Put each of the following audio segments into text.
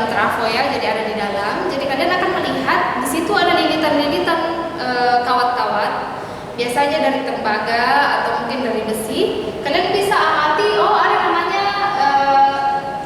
dalam trafo ya, jadi ada di dalam. Jadi kalian akan melihat di situ ada lilitan-lilitan kawat-kawat, biasanya dari tembaga atau mungkin dari besi. Kalian bisa amati, oh ada namanya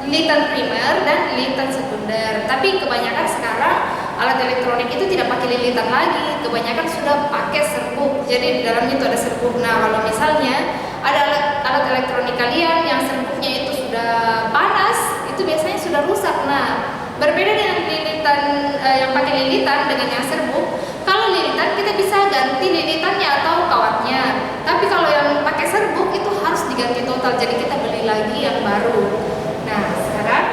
lilitan primer dan lilitan sekunder. Tapi kebanyakan sekarang alat elektronik itu tidak pakai lilitan lagi, kebanyakan sudah pakai serbuk. Jadi di dalamnya itu ada serbuk. Nah, kalau misalnya ada alat elektronik kalian yang serbuknya itu sudah panas, itu biasanya sudah rusak. Nah, berbeda dengan lilitan yang pakai lilitan dengan yang serbuk. Kalau lilitan kita bisa ganti lilitannya atau kawatnya. Tapi kalau yang pakai serbuk itu harus diganti total. Jadi kita beli lagi yang baru. Nah, sekarang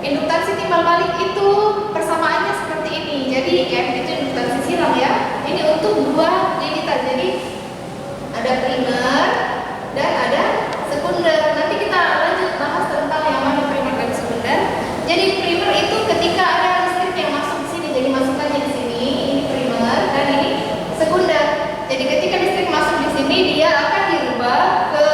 induktansi timbal balik itu persamaannya seperti ini. Jadi M itu induktansi silang ya. Ini untuk dua lilitan. Jadi ada primer dan ada sekunder. Nanti kita lanjut bahas tentang yang mana primer dan sekunder. Jadi primer itu ketika ada listrik yang masuk di sini. Jadi masukannya di sini. Ini primer dan ini sekunder. Jadi ketika listrik masuk di sini, dia akan dirubah ke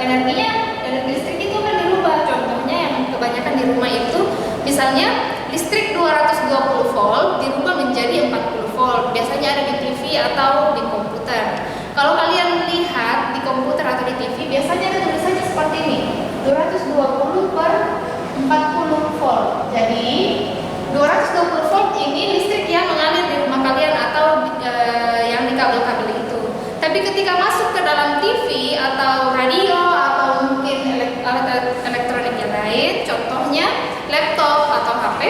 energinya. Energi listrik itu akan dirubah. Contohnya yang kebanyakan di rumah itu, misalnya listrik 220 volt dirubah menjadi 40 volt. Biasanya ada di TV atau di komputer. Kalau kalian lihat di komputer atau di TV, biasanya ada tulisannya seperti ini, 220 per 40 volt. Jadi 220 volt ini listrik yang mengalir di rumah kalian atau yang di kabel-kabel itu. Tapi ketika masuk ke dalam TV atau radio atau mungkin alat elektronik yang lain, contohnya laptop atau HP,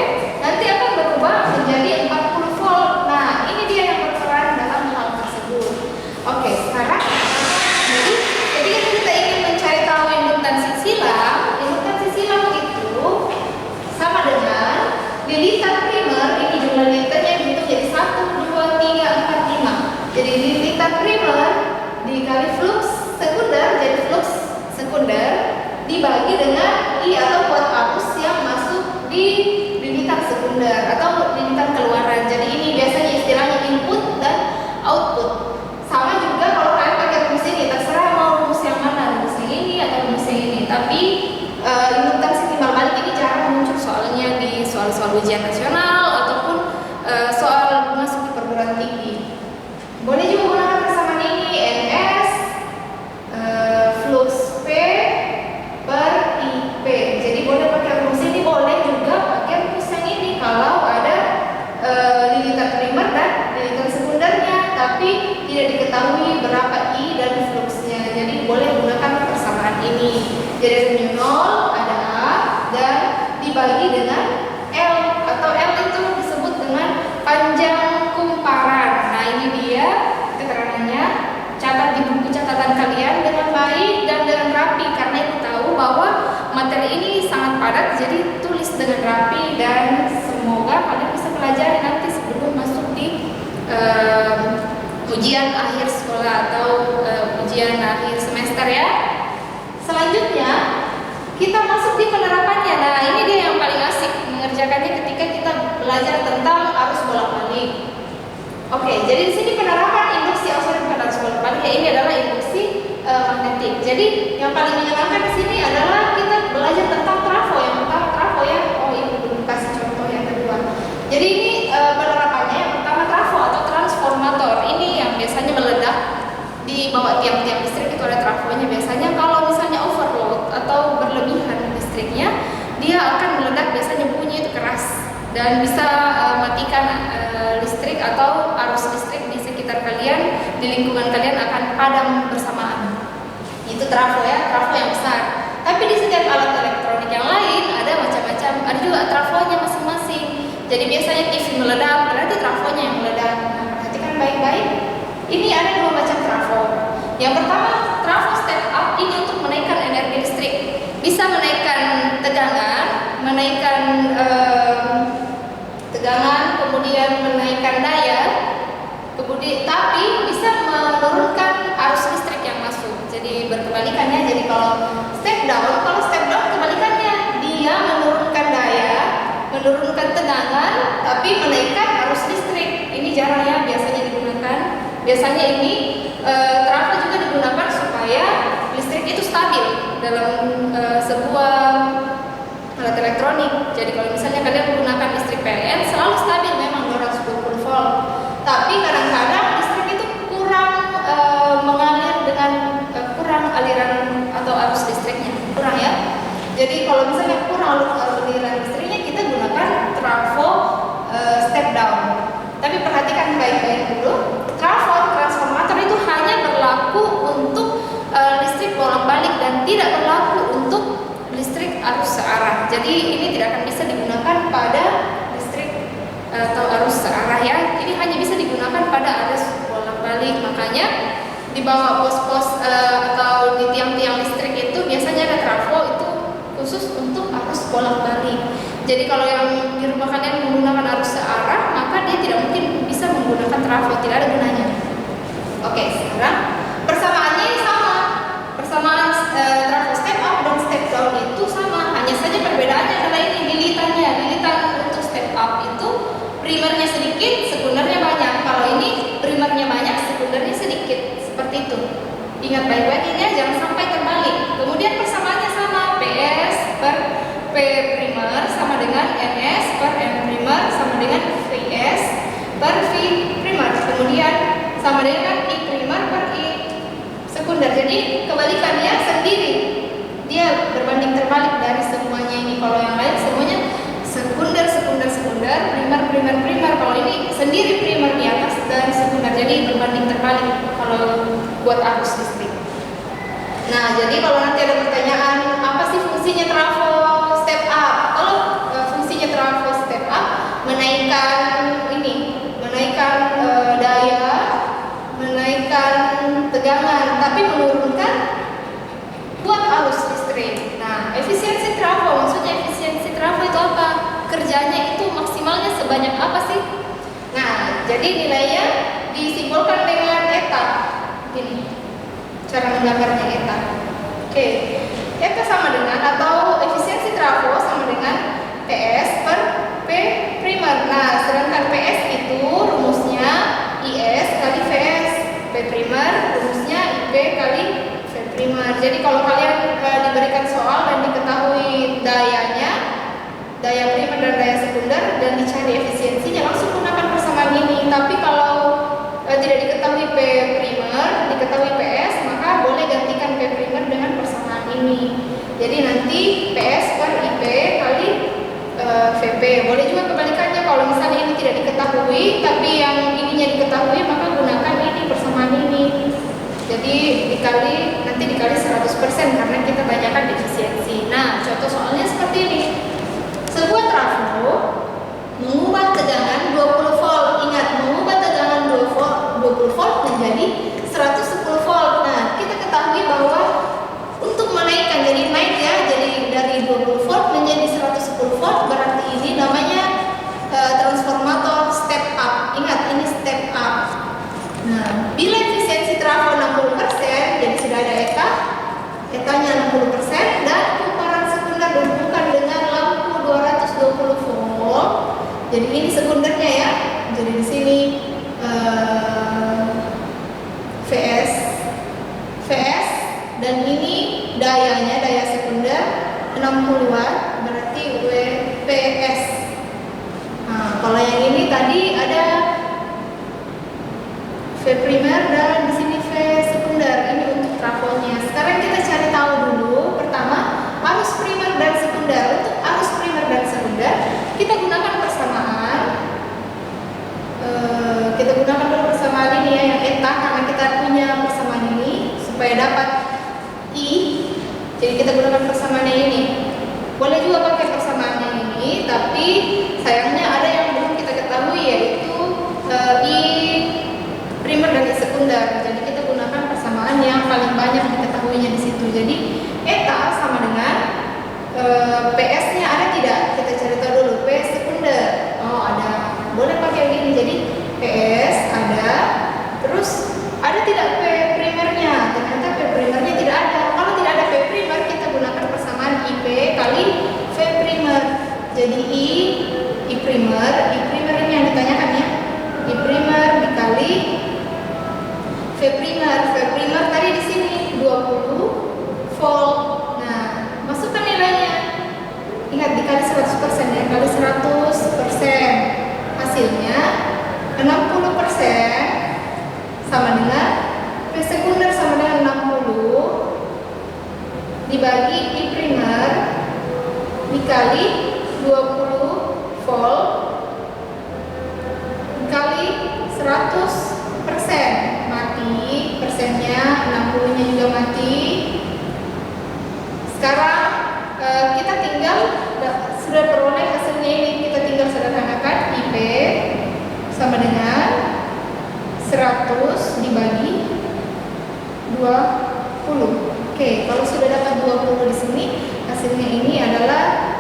nanti akan berubah menjadi 40 volt. Nah, ini dia yang berperan dalam hal tersebut. Oke, sekarang jadi ketika kita ingin mencari tahu induktansi silang itu sama dengan lilitan primer. Ini jumlah lilitannya dihitung jadi 1, 2, 3, 4, 5. Jadi lilitan primer dikali flux sekunder, jadi flux sekunder dibagi dengan I atau kuat arus yang masuk di lilitan sekunder atau lilitan keluaran. Jadi ini biasanya istilahnya input dan output. Sama juga kalau kalian pakai rumus ini, terserah mau rumus yang mana, rumus yang ini atau rumus yang ini. Tapi induktansi timbal balik ini jarang muncul soalnya di soal-soal ujian nasional ataupun soal masuk di perguruan tinggi. Boleh juga gunakan persamaan ini, NS flux P per IP. Jadi boleh pakai rumus ini, boleh juga pakai rumus yang ini kalau ada lilitan primer dan lilitan sekundernya, tapi tidak diketahui berapa I dan fluxnya. Jadi boleh gunakan persamaan ini. Jadi ada mu 0, ada A, dan dibagi dengan L, atau L itu disebut dengan panjang kumparan. Nah, ini dia keterangannya. Catat di buku catatan kalian dengan baik dan dengan rapi, karena ibu tahu bahwa materi ini sangat padat. Jadi tulis dengan rapi dan semoga kalian bisa pelajari nanti sebelum masuk di ujian akhir sekolah atau ujian akhir semester ya. Selanjutnya kita masuk di penerapannya. Nah, ini dia yang paling asik mengerjakannya ketika kita belajar tentang arus bolak-balik. Oke, jadi di sini penerapan induksi arus bolak-balik ya, ini adalah induksi magnetik. Jadi yang paling menyenangkan di sini adalah kita belajar tentang trafo. Yang pertama trafo ya. Oh, ini belum kasih contoh yang kedua. Jadi ini penerapannya yang pertama trafo atau transformator. Ini yang biasanya meledak di bawah tiang-tiang listrik, itu ada trafonya. Biasanya kalau misalnya overload atau berlebihan listriknya, dia akan meledak, biasanya bunyi itu keras dan bisa matikan listrik atau arus listrik di sekitar kalian, di lingkungan kalian akan padam bersamaan. Itu trafo ya, trafo yang besar. Tapi di setiap alat elektronik yang lain ada macam-macam, ada juga trafonya masing-masing. Jadi biasanya TV meledak, berarti trafonya yang meledak. Nah, perhatikan baik-baik. Ini ada dua macam trafo. Yang pertama, trafo step up, ini untuk menaikkan energi listrik. Bisa menaikkan tegangan, tegangan, kemudian menaikkan daya, kemudian tapi bisa menurunkan arus listrik yang masuk. Jadi berkebalikannya. Jadi kalau step down kebalikannya, dia menurunkan daya, menurunkan tegangan, tapi menaikkan arus listrik. Ini jarang ya biasanya digunakan. Biasanya ini trafo juga digunakan supaya listrik itu stabil dalam sebuah alat elektronik elektronik. Jadi kalau misalnya kalian menggunakan listrik PLN selalu stabil memang 220 volt. Tapi kadang-kadang listrik itu kurang mengalir dengan kurang aliran atau arus listriknya, kurang ya. Jadi kalau misalnya kurang aliran listriknya, kita gunakan trafo step down. Tapi perhatikan baik-baik dulu, trafo transformator itu hanya berlaku untuk listrik bolak-balik dan tidak berlaku untuk listrik arus searah. Jadi ini tidak akan bisa digunakan pada listrik atau arus searah ya. Ini hanya bisa digunakan pada arus bolak-balik. Makanya di bawah pos-pos atau di tiang-tiang listrik itu biasanya ada trafo itu khusus untuk arus bolak-balik. Jadi kalau yang di rumah kalian menggunakan arus searah, maka dia tidak mungkin bisa menggunakan trafo, tidak ada gunanya. Oke, sekarang persamaannya sama. Persamaan trafo step up dan step down itu sama, hanya saja perbedaannya adalah ini lilitannya. Lilitan untuk step up itu primernya sedikit, sekundernya banyak. Kalau ini primernya banyak, sekundernya sedikit, seperti itu. Ingat baik-baik ini, jangan sampai terbalik. Kemudian persamaannya sama, PS per P primer sama dengan NS per M primer sama dengan VS per V primer. Kemudian sama dengan I primer per I sekunder. Jadi kebalikannya sendiri, dia berbanding terbalik dari semuanya ini. Kalau yang lain semuanya sekunder, sekunder, sekunder, primer, primer, primer. Kalau ini sendiri primer di atas dan sekunder. Jadi berbanding terbalik kalau buat arus listrik. Nah, jadi kalau nanti ada pertanyaan apa sih fungsinya trafo step up? Kalau fungsinya trafo step up menaikkan daya, menaikkan tegangan, tapi menurunkan buat arus listrik. Nah, efisiensi trafo, maksudnya efisiensi trafo itu apa? Kerjanya itu maksimalnya sebanyak apa sih? Nah, jadi nilainya disimbolkan dengan eta. Ini cara menggambarnya eta. Oke, eta sama dengan atau efisiensi trafo sama dengan PS per P primer. Nah, sedangkan PS itu rumusnya IS kali VS, P primer rumusnya IP kali V primer. Jadi kalau kalian diberikan soal dan diketahui dayanya, daya primer dan daya sekunder, dan dicari efisiensinya, langsung gunakan persamaan ini. Tapi kalau tidak diketahui P primer, diketahui PS, maka boleh gantikan P primer dengan persamaan ini. Jadi nanti PS per IP kali VP. Boleh juga kebalikannya, kalau misalnya ini tidak diketahui tapi yang ininya diketahui, maka gunakan ini persamaan ini. Jadi nanti dikali 100% karena kita tanyakan efisiensi. Nah, contoh soalnya seperti ini. Sebuah trafo mengubah tegangan 20 volt. Ingat, mengubah tegangan 20 volt menjadi 110 volt. Nah, kita ketahui bahwa untuk menaikkan, jadi naik ya, jadi dari 20 volt menjadi 110 volt, berarti ini namanya transformator step up. Ingat, ini step up. Nah, bila efisiensi trafo 60%, jadi sudah ada etanya 60%, dan kumparan sekunder dihubungkan dengan lampu 220 volt. Jadi ini sekundernya ya. Jadi di sini VS dan ini dayanya, daya sekunder 60 watt, berarti WPS. Nah, kalau yang ini tadi ada V primer dan di sini V sekunder. Ini untuk trafonya. Sekarang kita cari tahu dulu pertama arus primer dan sekunder. Untuk arus primer dan sekunder kita gunakan persamaan. Kita gunakan dulu persamaan ini ya, yang eta, karena kita punya persamaan ini supaya dapat I. Jadi kita gunakan persamaan ini. Boleh juga pakai persamaan ini, tapi sayangnya ada yang belum kita ketahui, yaitu I primer dan I sekunder. Jadi kita gunakan persamaan yang paling banyak diketahuinya di situ. Jadi eta sama dengan PS-nya ada tidak? Kita cari tahu dulu. P sekunder. Oh, ada. Boleh pakai begini. Jadi PS ada. Terus ada tidak P primernya? Ternyata P primernya tidak ada. Kalau tidak ada P primer, kita gunakan persamaan IP kali V primer. Jadi I primer ini yang ditanyakan ya. I primer dikali V primer tadi di sini 20 volt. Nah, masukkan nilainya. Ingat, kali 100% ya, kali 100%. Hasilnya 60% sama dengan P sekunder sama dengan 60 dibagi I primer dikali 20 volt dikali 100%. Mati persennya, 60-nya juga mati. Sekarang kita tinggal sudah peroleh hasilnya ini, kita tinggal sederhanakan IP sama dengan 100 dibagi 20. Oke, kalau sudah dapat 20 di sini, hasilnya ini adalah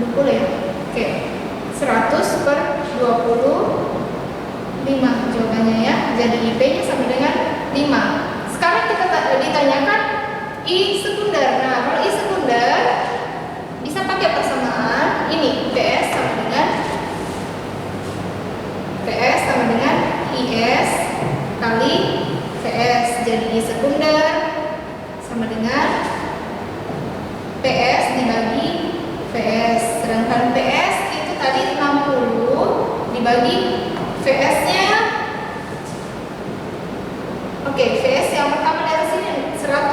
20 ya. Oke, 100 per 25 jawabannya ya. Jadi IP-nya sama dengan 5. Sekarang kita ditanyakan I sekunder. Nah, kalau I sekunder bisa pakai persamaan ini, PS sama dengan IS kali PS. Jadi I sekunder sama dengan PS dibagi VS. Sedangkan PS itu tadi 60 dibagi VS-nya. Oke, VS yang pertama dari sini 10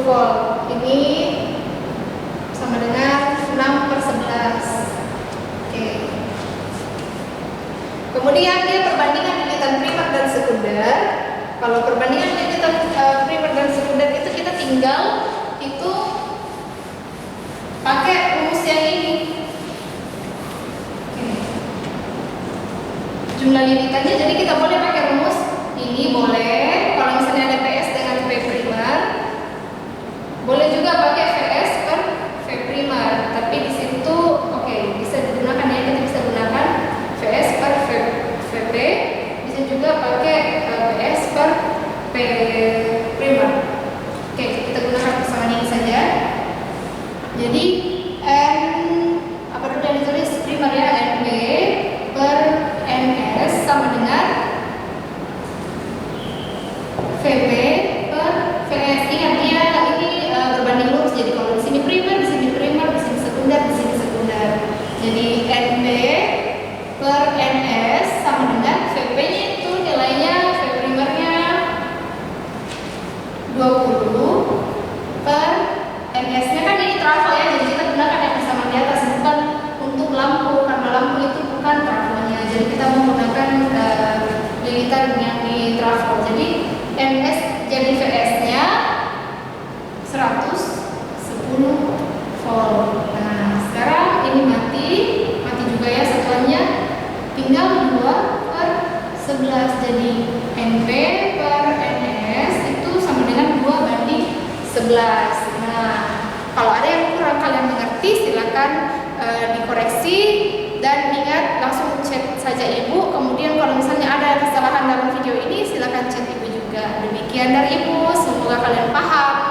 volt. Ini sama dengan 6/11. Oke. Kemudian dia perbandingan lilitan primer dan sekunder. Kalau perbandingan lilitan primer dan sekunder itu kita tinggal itu pakai rumus yang ini. Jumlah lilitannya, jadi kita boleh pakai rumus ini, boleh kalau misalnya ada PS dengan P primer, boleh juga pakai VS per V primer, tapi di situ bisa digunakan ya, kita bisa gunakan VS per VP, bisa juga pakai VS per P primer. Oke, kita gunakan persamaan ini saja. Jadi apa dulu yang ditulis primer ya, NP per NS sama dengan VP per VS. Ingat dia ini berbanding lurus. Jadi kalau di sini primer, di sini sekunder, di sini sekunder. Jadi NP per NS sama dengan VP-nya itu nilainya, V primernya 20 per NS-nya kan ini trafo ya. Jadi kita gunakan yang persamaan di atas, bukan untuk lampu karena lampu itu bukan trafonya. Jadi kita menggunakan lilitan yang di trafo. Jadi NS jadi VS-nya 110 volt. Nah, sekarang ini mati juga ya satuannya, tinggal 2/11. Jadi NP per NS itu sama dengan 2/11. Nah, kalau ada yang kurang kalian mengerti, silakan dikoreksi. Dan ingat, langsung chat saja Ibu. Kemudian kalau misalnya ada kesalahan dalam video ini, silakan chat Ibu juga. Demikian dari Ibu, semoga kalian paham.